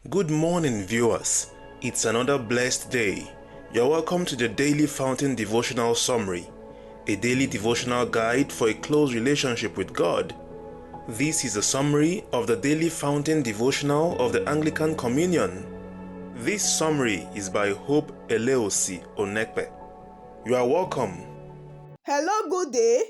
Good morning, viewers. It's another blessed day. You're welcome to the Daily Fountain Devotional Summary, a daily devotional guide for a close relationship with God. This is a summary of the Daily Fountain Devotional of the Anglican Communion. This summary is by Hope Eleosi Onekpe. You are welcome. Hello, good day.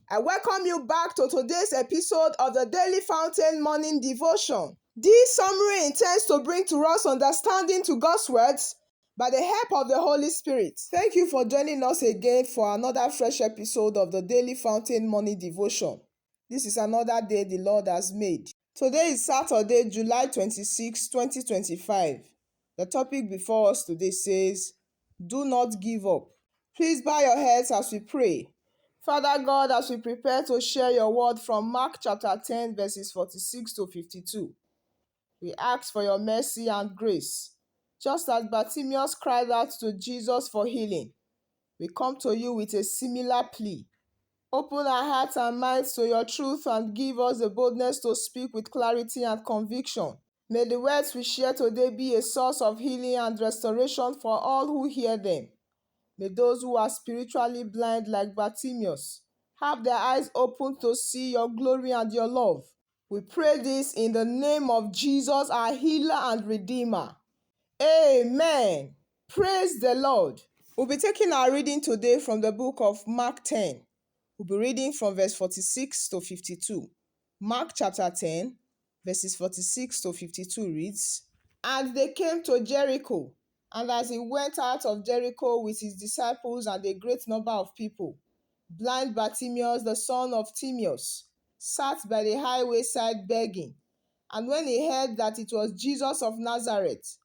I welcome you back to today's episode of the Daily Fountain Morning Devotion. This summary intends to bring to us understanding to God's words by the help of the Holy Spirit. Thank you for joining us again for another fresh episode of the Daily Fountain Morning Devotion. This is another day the Lord has made. Today is Saturday, July 26, 2025. The topic before us today says, "Do not give up." Please bow your heads as we pray. Father God, as we prepare to share your word from Mark chapter 10, verses 46 to 52, we ask for your mercy and grace. Just as Bartimaeus cried out to Jesus for healing, we come to you with a similar plea. Open our hearts and minds to your truth and give us the boldness to speak with clarity and conviction. May the words we share today be a source of healing and restoration for all who hear them. May those who are spiritually blind like Bartimaeus have their eyes opened to see your glory and your love. We pray this in the name of Jesus, our healer and redeemer. Amen. Praise the Lord. We'll be taking our reading today from the book of Mark 10. We'll be reading from verse 46 to 52. Mark chapter 10, verses 46 to 52 reads, "And they came to Jericho, and as he went out of Jericho with his disciples and a great number of people, blind Bartimaeus, the son of Timaeus, sat by the highway side begging. And when he heard that it was Jesus of Nazareth,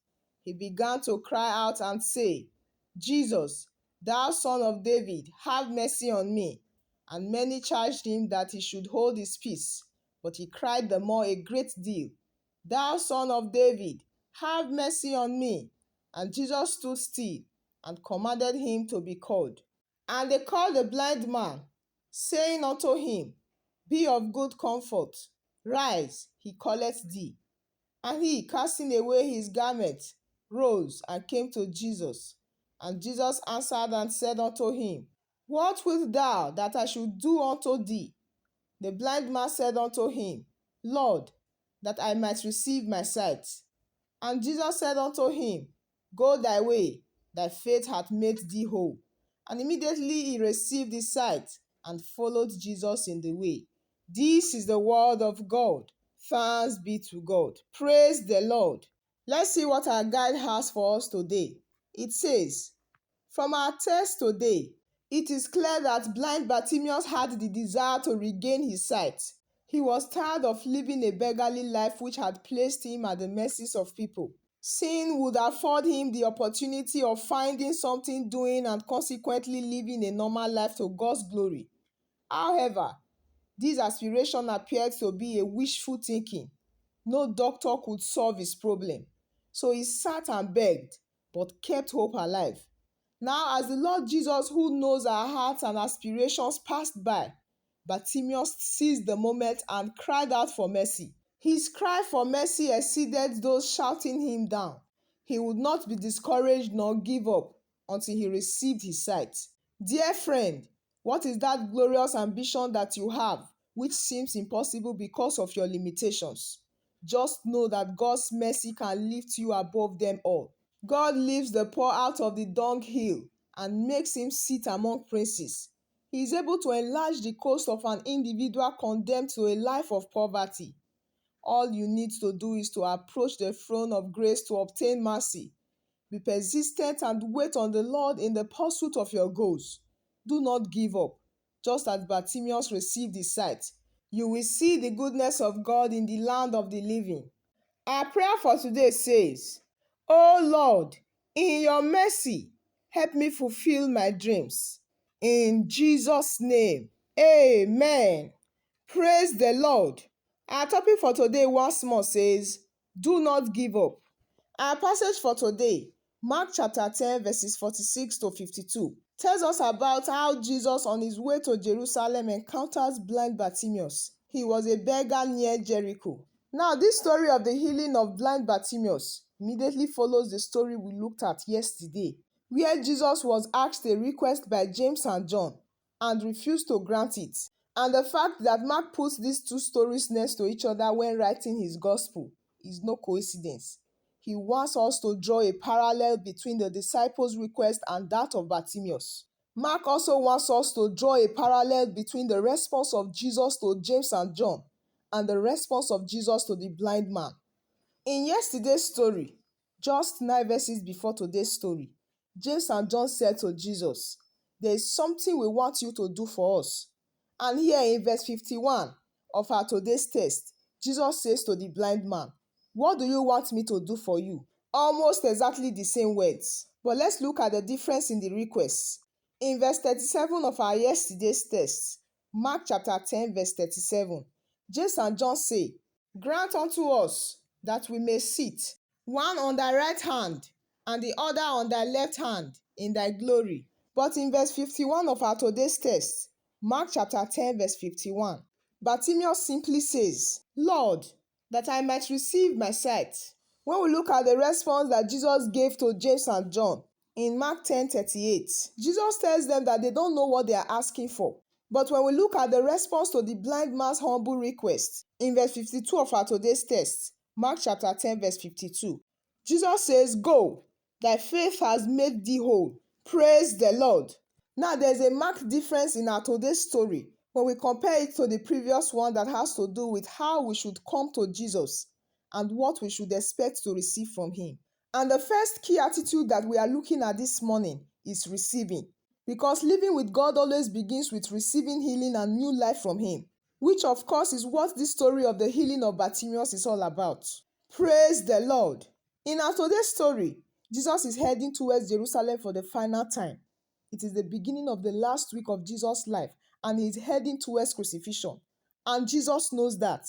he began to cry out and say, 'Jesus, thou son of David, have mercy on me.' And many charged him that he should hold his peace. But he cried the more a great deal, 'Thou son of David, have mercy on me.' And Jesus stood still and commanded him to be called. And they called the blind man, saying unto him, 'Be of good comfort, rise, he calleth thee.' And he, casting away his garment, rose and came to Jesus. And Jesus answered and said unto him, 'What wilt thou that I should do unto thee?' The blind man said unto him, 'Lord, that I might receive my sight.' And Jesus said unto him, 'Go thy way, thy faith hath made thee whole.' And immediately he received his sight and followed Jesus in the way. This is the word of God. Thanks be to God. Praise the Lord. Let's see what our guide has for us today. It says, from our text today, it is clear that blind Bartimaeus had the desire to regain his sight. He was tired of living a beggarly life which had placed him at the mercies of people. Sin would afford him the opportunity of finding something doing and consequently living a normal life to God's glory. However, this aspiration appeared to be a wishful thinking. No doctor could solve his problem. So he sat and begged, but kept hope alive. Now, as the Lord Jesus, who knows our hearts and aspirations, passed by, Bartimaeus seized the moment and cried out for mercy. His cry for mercy exceeded those shouting him down. He would not be discouraged nor give up until he received his sight. Dear friend, what is that glorious ambition that you have, which seems impossible because of your limitations? Just know that God's mercy can lift you above them all. God lifts the poor out of the dunghill and makes him sit among princes. He is able to enlarge the coast of an individual condemned to a life of poverty. All you need to do is to approach the throne of grace to obtain mercy. Be persistent and wait on the Lord in the pursuit of your goals. Do not give up. Just as Bartimaeus received his sight, you will see the goodness of God in the land of the living. Our prayer for today says, "Oh Lord, in your mercy, help me fulfill my dreams." In Jesus' name, amen. Praise the Lord. Our topic for today once more says, "Do not give up." Our passage for today, Mark chapter 10, verses 46 to 52, tells us about how Jesus on his way to Jerusalem encounters blind Bartimaeus. He was a beggar near Jericho. Now, this story of the healing of blind Bartimaeus immediately follows the story we looked at yesterday, where Jesus was asked a request by James and John and refused to grant it. And the fact that Mark puts these two stories next to each other when writing his gospel is no coincidence. He wants us to draw a parallel between the disciples' request and that of Bartimaeus. Mark also wants us to draw a parallel between the response of Jesus to James and John and the response of Jesus to the blind man. In yesterday's story, just 9 verses before today's story, James and John said to Jesus, "There is something we want you to do for us." And here in verse 51 of our today's text, Jesus says to the blind man, "What do you want me to do for you?" Almost exactly the same words. But let's look at the difference in the requests. In verse 37 of our yesterday's text, Mark chapter 10 verse 37, James and John say, "Grant unto us that we may sit, one on thy right hand and the other on thy left hand in thy glory." But in verse 51 of our today's text, Mark chapter 10 verse 51, Bartimaeus simply says, "Lord, that I might receive my sight." When we look at the response that Jesus gave to James and John in Mark 10:38, Jesus tells them that they don't know what they are asking for. But when we look at the response to the blind man's humble request in verse 52 of our today's text, Mark chapter 10 verse 52, Jesus says, "Go, thy faith has made thee whole. Praise the Lord." Now there's a marked difference in our today's story when we compare it to the previous one that has to do with how we should come to Jesus and what we should expect to receive from him. And the first key attitude that we are looking at this morning is receiving. Because living with God always begins with receiving healing and new life from him, which of course is what this story of the healing of Bartimaeus is all about. Praise the Lord. In our today's story, Jesus is heading towards Jerusalem for the final time. It is the beginning of the last week of Jesus' life, and he is heading towards crucifixion. And Jesus knows that.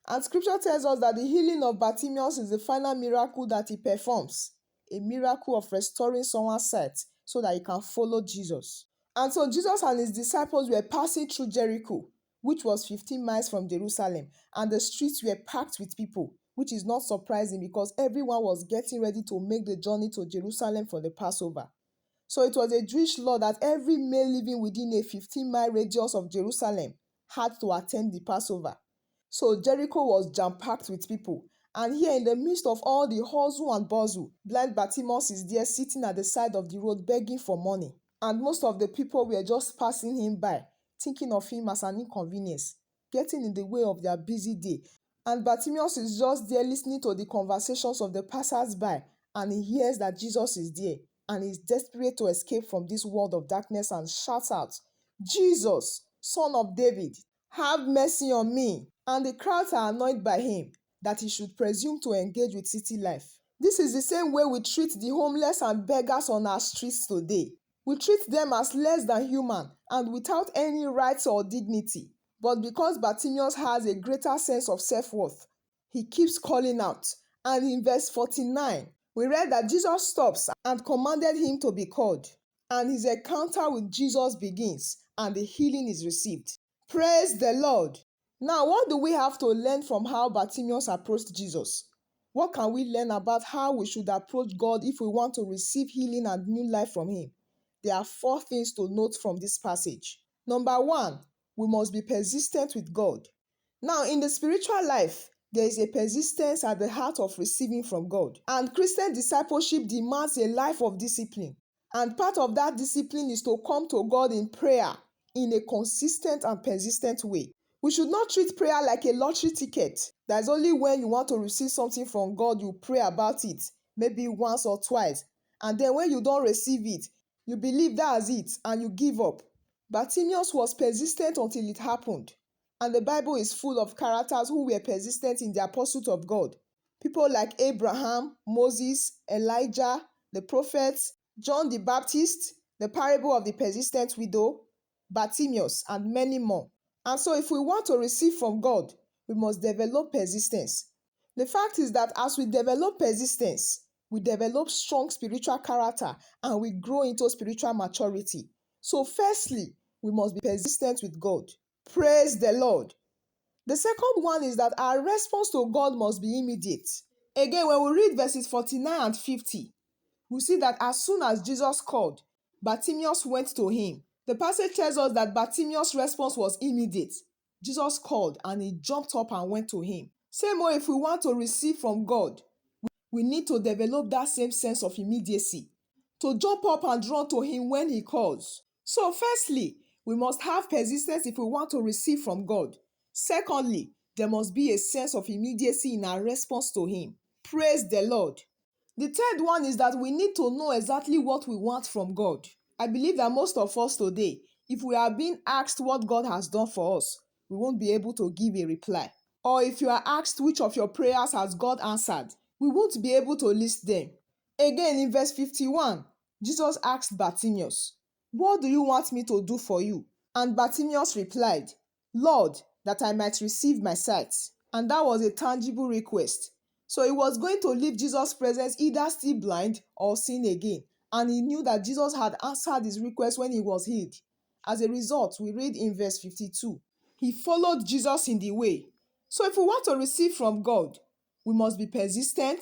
And scripture tells us that the healing of Bartimaeus is the final miracle that he performs, a miracle of restoring someone's sight so that he can follow Jesus. And so Jesus and his disciples were passing through Jericho, which was 15 miles from Jerusalem, and the streets were packed with people, which is not surprising because everyone was getting ready to make the journey to Jerusalem for the Passover. So it was a Jewish law that every male living within a 15-mile radius of Jerusalem had to attend the Passover. So Jericho was jam-packed with people. And here in the midst of all the hustle and bustle, blind Bartimaeus is there sitting at the side of the road begging for money. And most of the people were just passing him by, thinking of him as an inconvenience, getting in the way of their busy day. And Bartimaeus is just there listening to the conversations of the passers-by, and he hears that Jesus is there, and he's desperate to escape from this world of darkness and shouts out, "Jesus, Son of David, have mercy on me." And the crowds are annoyed by him, that he should presume to engage with city life. This is the same way we treat the homeless and beggars on our streets today. We treat them as less than human and without any rights or dignity. But because Bartimaeus has a greater sense of self-worth, he keeps calling out. And in verse 49, we read that Jesus stops and commanded him to be called. And his encounter with Jesus begins, and the healing is received. Praise the Lord. Now, what do we have to learn from how Bartimaeus approached Jesus? What can we learn about how we should approach God if we want to receive healing and new life from him? There are 4 things to note from this passage. Number 1, we must be persistent with God. Now, in the spiritual life, there is a persistence at the heart of receiving from God. And Christian discipleship demands a life of discipline. And part of that discipline is to come to God in prayer in a consistent and persistent way. We should not treat prayer like a lottery ticket. That's only when you want to receive something from God, you pray about it, maybe once or twice. And then when you don't receive it, you believe that's it and you give up. Bartimaeus was persistent until it happened. And the Bible is full of characters who were persistent in their pursuit of God. People like Abraham, Moses, Elijah, the prophets, John the Baptist, the parable of the persistent widow, Bartimaeus, and many more. And so if we want to receive from God, we must develop persistence. The fact is that as we develop persistence, we develop strong spiritual character and we grow into spiritual maturity. So firstly, we must be persistent with God. Praise the Lord. The second one is that our response to God must be immediate. Again, when we read verses 49 and 50, we see that as soon as Jesus called, Bartimaeus went to him. The passage tells us that Bartimaeus' response was immediate. Jesus called and he jumped up and went to him. Same way, if we want to receive from God, we need to develop that same sense of immediacy, to jump up and run to him when he calls. So firstly, we must have persistence if we want to receive from God. Secondly, there must be a sense of immediacy in our response to him. Praise the Lord. The third one is that we need to know exactly what we want from God. I believe that most of us today, if we are being asked what God has done for us, we won't be able to give a reply. Or if you are asked which of your prayers has God answered, we won't be able to list them. Again, in verse 51, Jesus asked Bartimaeus, "What do you want me to do for you?" And Bartimaeus replied, "Lord, that I might receive my sight." And that was a tangible request. So he was going to leave Jesus' presence either still blind or seeing again. And he knew that Jesus had answered his request when he was healed. As a result, we read in verse 52, he followed Jesus in the way. So if we want to receive from God, we must be persistent,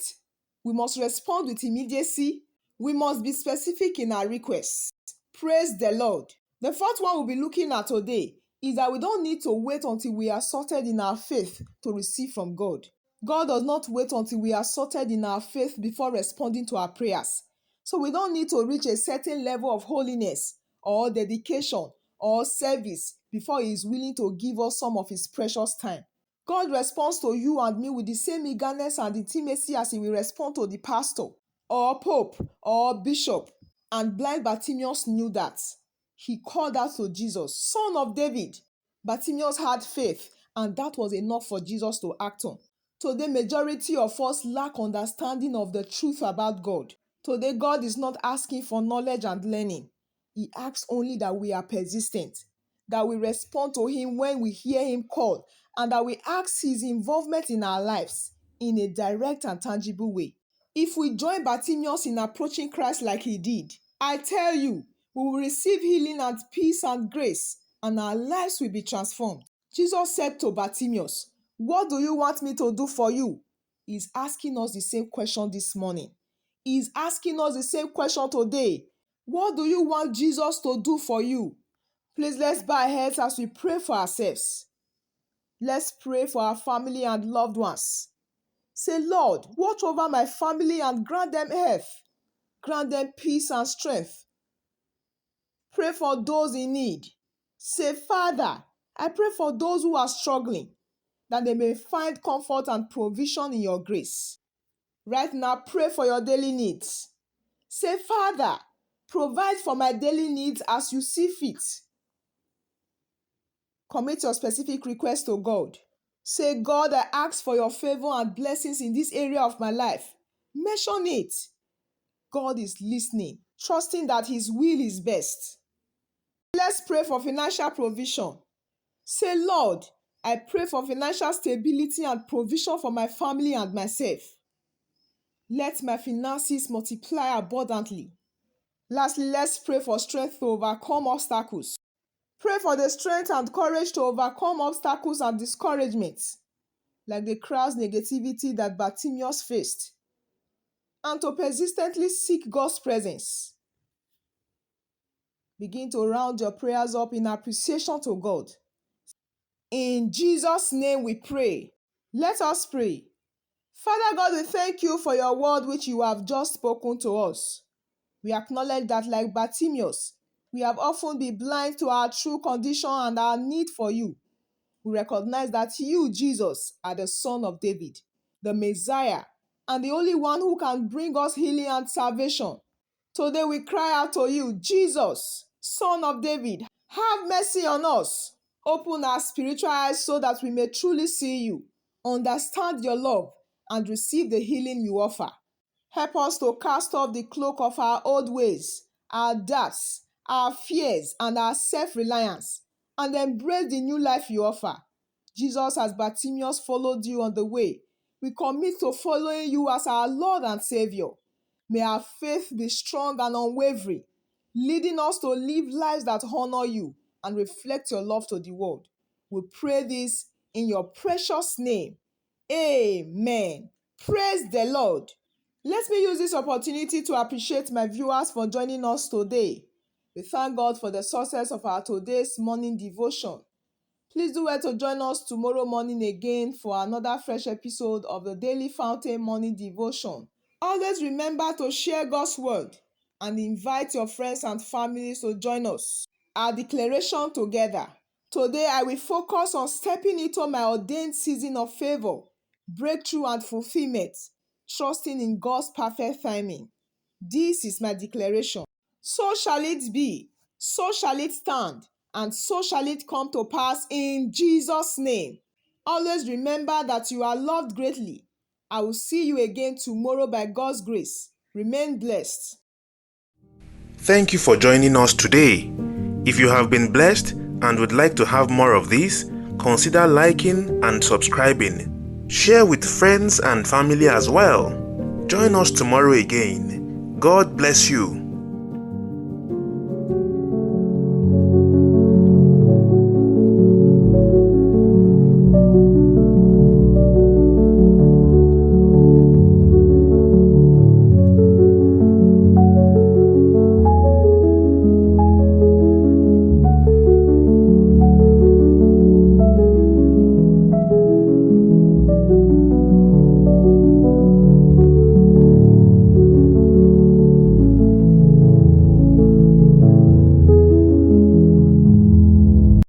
we must respond with immediacy, we must be specific in our requests. Praise the Lord. The fourth one we'll be looking at today is that we don't need to wait until we are sorted in our faith to receive from God. God does not wait until we are sorted in our faith before responding to our prayers. So we don't need to reach a certain level of holiness or dedication or service before he is willing to give us some of his precious time. God responds to you and me with the same eagerness and intimacy as he will respond to the pastor or pope or bishop. And blind Bartimaeus knew that. He called out to Jesus, "Son of David." Bartimaeus had faith, and that was enough for Jesus to act on. Today, majority of us lack understanding of the truth about God. Today, God is not asking for knowledge and learning. He asks only that we are persistent, that we respond to him when we hear him call, and that we ask his involvement in our lives in a direct and tangible way. If we join Bartimaeus in approaching Christ like he did, I tell you, we will receive healing and peace and grace, and our lives will be transformed. Jesus said to Bartimaeus, "What do you want me to do for you?" He's asking us the same question this morning. He's asking us the same question today. What do you want Jesus to do for you? Please, let's bow our heads as we pray for ourselves. Let's pray for our family and loved ones. Say, "Lord, watch over my family and grant them health. Grant them peace and strength." Pray for those in need. Say, "Father, I pray for those who are struggling, that they may find comfort and provision in your grace." Right now, pray for your daily needs. Say, "Father, provide for my daily needs as you see fit." Commit your specific request to God. Say, "God, I ask for your favor and blessings in this area of my life." Mention it. God is listening, trusting that his will is best. Let's pray for financial provision. Say, "Lord, I pray for financial stability and provision for my family and myself. Let my finances multiply abundantly." Lastly, let's pray for strength to overcome obstacles. Pray for the strength and courage to overcome obstacles and discouragements, like the crowd's negativity that Bartimaeus faced, and to persistently seek God's presence. Begin to round your prayers up in appreciation to God. In Jesus' name we pray. Let us pray. Father God, we thank you for your word which you have just spoken to us. We acknowledge that, like Bartimaeus, we have often been blind to our true condition and our need for you. We recognize that you, Jesus, are the Son of David, the Messiah, and the only one who can bring us healing and salvation. Today we cry out to you, Jesus, Son of David, have mercy on us. Open our spiritual eyes so that we may truly see you, understand your love, and receive the healing you offer. Help us to cast off the cloak of our old ways, our doubts, our fears, and our self-reliance, and embrace the new life you offer. Jesus, as Bartimaeus followed you on the way, we commit to following you as our Lord and Savior. May our faith be strong and unwavering, leading us to live lives that honor you and reflect your love to the world. We pray this in your precious name. Amen. Praise the Lord. Let me use this opportunity to appreciate my viewers for joining us today. We thank God for the success of our today's morning devotion. Please do well to join us tomorrow morning again for another fresh episode of the Daily Fountain Morning Devotion. Always remember to share God's word and invite your friends and families to join us. Our declaration together. Today I will focus on stepping into my ordained season of favor, breakthrough and fulfillment, trusting in God's perfect timing. This is my declaration. So shall it be, so shall it stand, and so shall it come to pass in Jesus' name. Always remember that you are loved greatly. I will see you again tomorrow by God's grace. Remain blessed. Thank you for joining us today. If you have been blessed and would like to have more of this, consider liking and subscribing. Share with friends and family as well. Join us tomorrow again. God bless you.